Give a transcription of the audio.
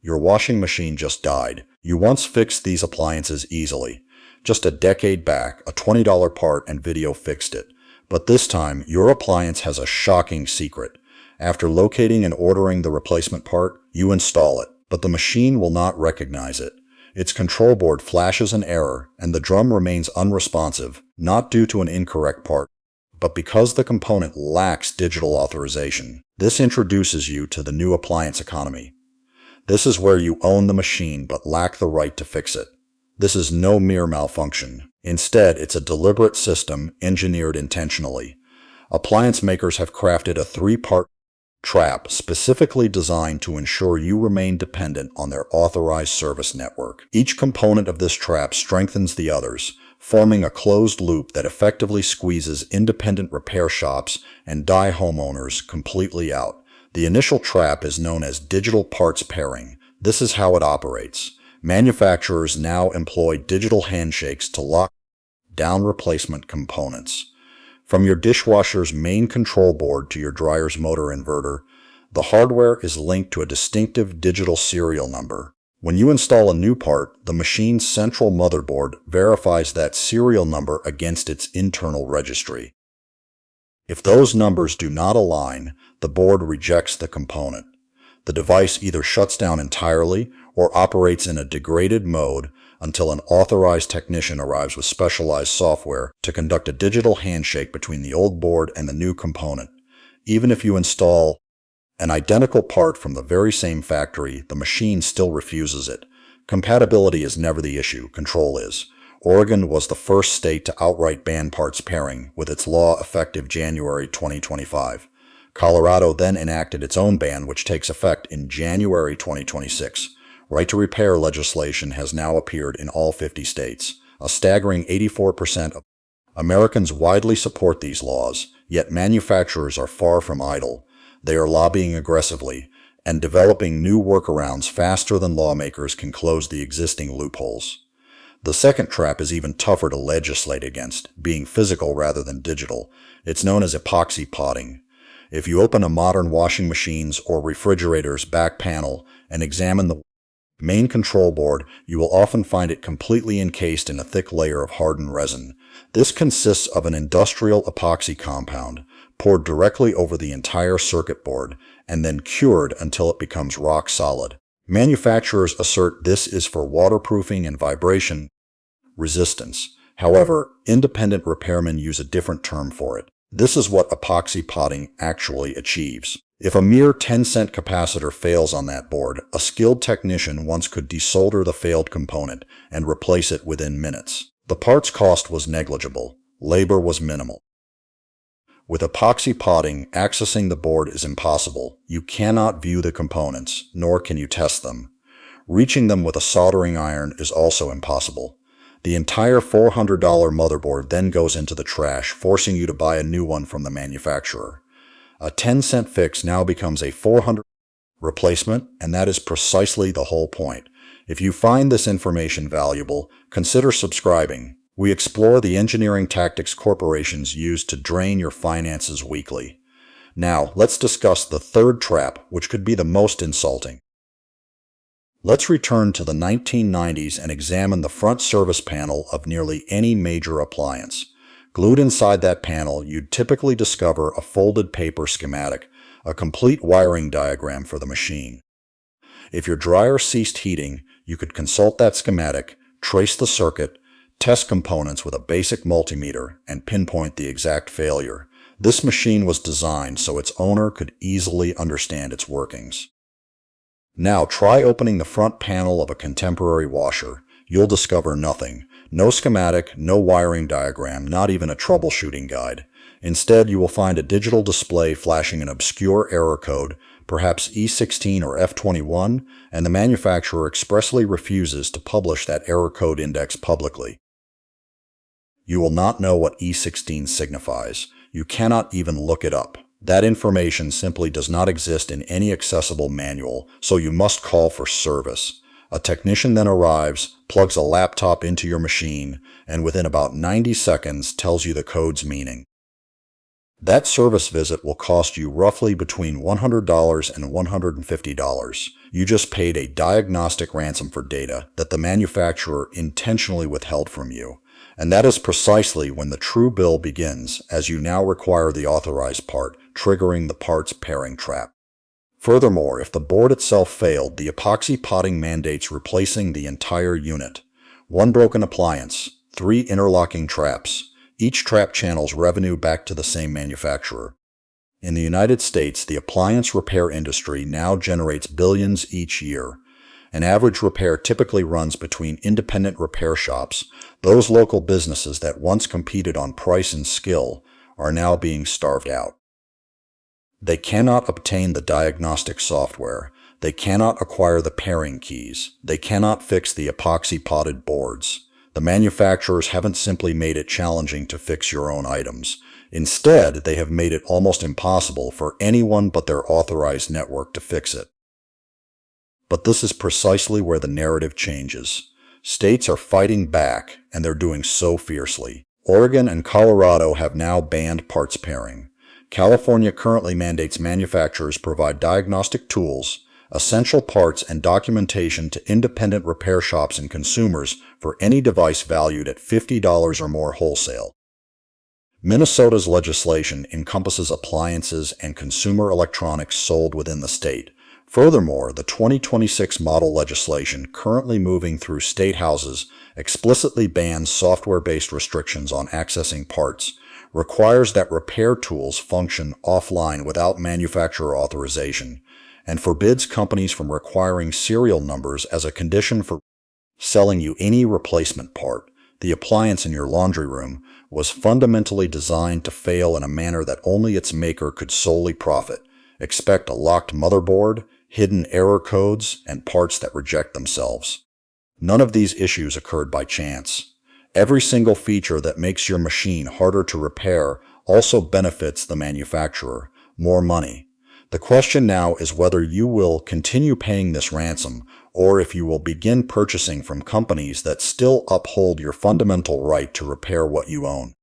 Your washing machine just died. You once fixed these appliances easily. Just a decade back, a $20 part and video fixed it. But this time, your appliance has a shocking secret. After locating and ordering the replacement part, you install it, but the machine will not recognize it. Its control board flashes an error, and the drum remains unresponsive, not due to an incorrect part, but because the component lacks digital authorization. This introduces you to the new appliance economy. This is where you own the machine but lack the right to fix it. This is no mere malfunction. Instead, it's a deliberate system engineered intentionally. Appliance makers have crafted a three-part trap specifically designed to ensure you remain dependent on their authorized service network. Each component of this trap strengthens the others, forming a closed loop that effectively squeezes independent repair shops and homeowners completely out. The initial trap is known as digital parts pairing. This is how it operates. Manufacturers now employ digital handshakes to lock down replacement components. From your dishwasher's main control board to your dryer's motor inverter, the hardware is linked to a distinctive digital serial number. When you install a new part, the machine's central motherboard verifies that serial number against its internal registry. If those numbers do not align, the board rejects the component. The device either shuts down entirely or operates in a degraded mode until an authorized technician arrives with specialized software to conduct a digital handshake between the old board and the new component. Even if you install an identical part from the very same factory, the machine still refuses it. Compatibility is never the issue, control is. Oregon was the first state to outright ban parts pairing, with its law effective January 2025. Colorado then enacted its own ban, which takes effect in January 2026. Right to repair legislation has now appeared in all 50 states. A staggering 84% of Americans widely support these laws, yet manufacturers are far from idle. They are lobbying aggressively and developing new workarounds faster than lawmakers can close the existing loopholes. The second trap is even tougher to legislate against, being physical rather than digital. It's known as epoxy potting. If you open a modern washing machine's or refrigerator's back panel and examine the main control board, you will often find it completely encased in a thick layer of hardened resin. This consists of an industrial epoxy compound poured directly over the entire circuit board and then cured until it becomes rock solid. Manufacturers assert this is for waterproofing and vibration resistance. However, independent repairmen use a different term for it. This is what epoxy potting actually achieves. If a mere 10-cent capacitor fails on that board, a skilled technician once could desolder the failed component and replace it within minutes. The parts cost was negligible. Labor was minimal. With epoxy potting, accessing the board is impossible. You cannot view the components, nor can you test them. Reaching them with a soldering iron is also impossible. The entire $400 motherboard then goes into the trash, forcing you to buy a new one from the manufacturer. A 10-cent fix now becomes a $400 replacement, and that is precisely the whole point. If you find this information valuable, consider subscribing. We explore the engineering tactics corporations use to drain your finances weekly. Now, let's discuss the third trap, which could be the most insulting. Let's return to the 1990s and examine the front service panel of nearly any major appliance. Glued inside that panel, you'd typically discover a folded paper schematic, a complete wiring diagram for the machine. If your dryer ceased heating, you could consult that schematic, trace the circuit, test components with a basic multimeter, and pinpoint the exact failure. This machine was designed so its owner could easily understand its workings. Now try opening the front panel of a contemporary washer. You'll discover nothing. No schematic, no wiring diagram, not even a troubleshooting guide. Instead, you will find a digital display flashing an obscure error code, perhaps E16 or F21, and the manufacturer expressly refuses to publish that error code index publicly. You will not know what E16 signifies. You cannot even look it up. That information simply does not exist in any accessible manual, so you must call for service. A technician then arrives, plugs a laptop into your machine, and within about 90 seconds tells you the code's meaning. That service visit will cost you roughly between $100 and $150. You just paid a diagnostic ransom for data that the manufacturer intentionally withheld from you. And that is precisely when the true bill begins, as you now require the authorized part, triggering the parts pairing trap. Furthermore, if the board itself failed, the epoxy potting mandates replacing the entire unit. One broken appliance, 3 interlocking traps. Each trap channels revenue back to the same manufacturer. In the United States, the appliance repair industry now generates billions each year. An average repair typically runs between independent repair shops. Those local businesses that once competed on price and skill are now being starved out. They cannot obtain the diagnostic software. They cannot acquire the pairing keys. They cannot fix the epoxy potted boards. The manufacturers haven't simply made it challenging to fix your own items. Instead, they have made it almost impossible for anyone but their authorized network to fix it. But this is precisely where the narrative changes. States are fighting back, and they're doing so fiercely. Oregon and Colorado have now banned parts pairing. California currently mandates manufacturers provide diagnostic tools, essential parts, and documentation to independent repair shops and consumers for any device valued at $50 or more wholesale. Minnesota's legislation encompasses appliances and consumer electronics sold within the state. Furthermore, the 2026 model legislation currently moving through state houses explicitly bans software-based restrictions on accessing parts, requires that repair tools function offline without manufacturer authorization, and forbids companies from requiring serial numbers as a condition for selling you any replacement part. The appliance in your laundry room was fundamentally designed to fail in a manner that only its maker could solely profit. Expect a locked motherboard, hidden error codes, and parts that reject themselves. None of these issues occurred by chance. Every single feature that makes your machine harder to repair also benefits the manufacturer. More money. The question now is whether you will continue paying this ransom, or if you will begin purchasing from companies that still uphold your fundamental right to repair what you own.